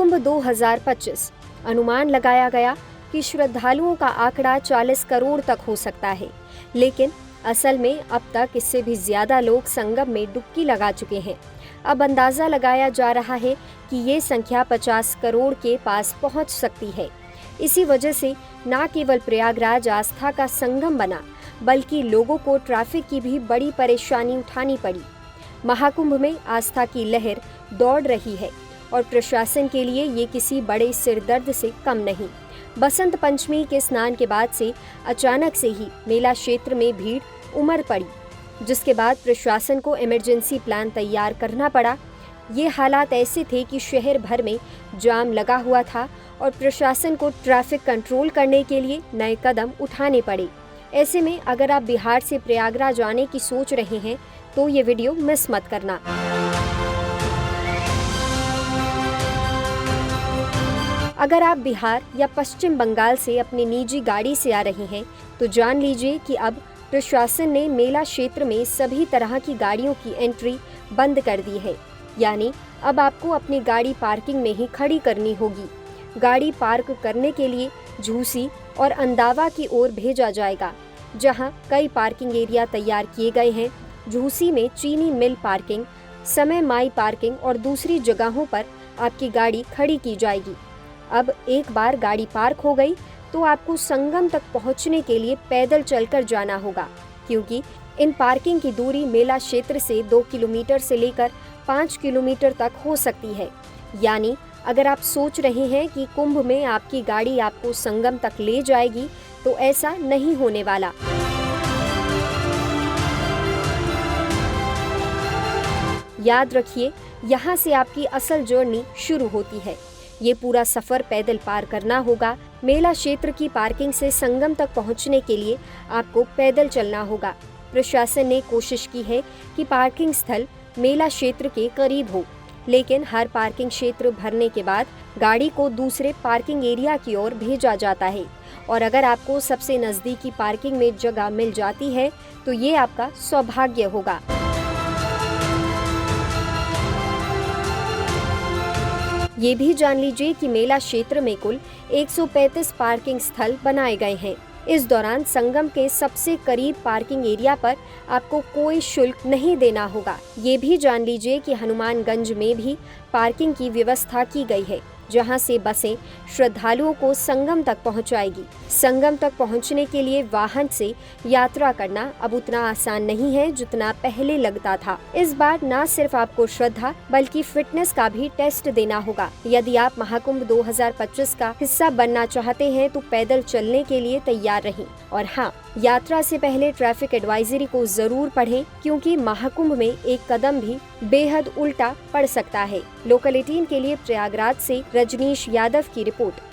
कुंभ 2025 अनुमान लगाया गया कि श्रद्धालुओं का आंकड़ा 40 करोड़ तक हो सकता है, लेकिन असल में अब तक इससे भी ज्यादा लोग संगम में डुबकी लगा चुके हैं। अब अंदाजा लगाया जा रहा है कि ये संख्या 50 करोड़ के पास पहुंच सकती है। इसी वजह से न केवल प्रयागराज आस्था का संगम बना, बल्कि लोगों को ट्रैफिक की भी बड़ी परेशानी उठानी पड़ी। महाकुंभ में आस्था की लहर दौड़ रही है और प्रशासन के लिए ये किसी बड़े सिरदर्द से कम नहीं। बसंत पंचमी के स्नान के बाद से अचानक से ही मेला क्षेत्र में भीड़ उमड़ पड़ी, जिसके बाद प्रशासन को इमरजेंसी प्लान तैयार करना पड़ा। ये हालात ऐसे थे कि शहर भर में जाम लगा हुआ था और प्रशासन को ट्रैफिक कंट्रोल करने के लिए नए कदम उठाने पड़े। ऐसे में अगर आप बिहार से प्रयागराज आने की सोच रहे हैं तो ये वीडियो मिस मत करना। अगर आप बिहार या पश्चिम बंगाल से अपनी निजी गाड़ी से आ रहे हैं तो जान लीजिए कि अब प्रशासन ने मेला क्षेत्र में सभी तरह की गाड़ियों की एंट्री बंद कर दी है। यानी अब आपको अपनी गाड़ी पार्किंग में ही खड़ी करनी होगी। गाड़ी पार्क करने के लिए झूसी और अंदावा की ओर भेजा जाएगा, जहां कई पार्किंग एरिया तैयार किए गए हैं। झूसी में चीनी मिल पार्किंग, समय माई पार्किंग और दूसरी जगहों पर आपकी गाड़ी खड़ी की जाएगी। अब एक बार गाड़ी पार्क हो गई तो आपको संगम तक पहुंचने के लिए पैदल चलकर जाना होगा, क्योंकि इन पार्किंग की दूरी मेला क्षेत्र से 2 किलोमीटर से लेकर 5 किलोमीटर तक हो सकती है। यानी अगर आप सोच रहे हैं कि कुंभ में आपकी गाड़ी आपको संगम तक ले जाएगी, तो ऐसा नहीं होने वाला। याद रखिए, यहाँ से आपकी असल जर्नी शुरू होती है। ये पूरा सफर पैदल पार करना होगा। मेला क्षेत्र की पार्किंग से संगम तक पहुंचने के लिए आपको पैदल चलना होगा। प्रशासन ने कोशिश की है कि पार्किंग स्थल मेला क्षेत्र के करीब हो, लेकिन हर पार्किंग क्षेत्र भरने के बाद गाड़ी को दूसरे पार्किंग एरिया की ओर भेजा जाता है। और अगर आपको सबसे नजदीकी पार्किंग में जगह मिल जाती है तो ये आपका सौभाग्य होगा। ये भी जान लीजिए कि मेला क्षेत्र में कुल 135 पार्किंग स्थल बनाए गए हैं। इस दौरान संगम के सबसे करीब पार्किंग एरिया पर आपको कोई शुल्क नहीं देना होगा। ये भी जान लीजिए कि हनुमानगंज में भी पार्किंग की व्यवस्था की गई है, जहां से बसें श्रद्धालुओं को संगम तक पहुंचाएगी। संगम तक पहुंचने के लिए वाहन से यात्रा करना अब उतना आसान नहीं है जितना पहले लगता था। इस बार न सिर्फ आपको श्रद्धा बल्कि फिटनेस का भी टेस्ट देना होगा। यदि आप महाकुंभ 2025 का हिस्सा बनना चाहते हैं तो पैदल चलने के लिए तैयार रहें। और हाँ, यात्रा से पहले ट्रैफिक एडवाइजरी को जरूर पढ़ें, क्योंकि महाकुंभ में एक कदम भी बेहद उल्टा पड़ सकता है। लोकल 18 के लिए प्रयागराज से रजनीश यादव की रिपोर्ट।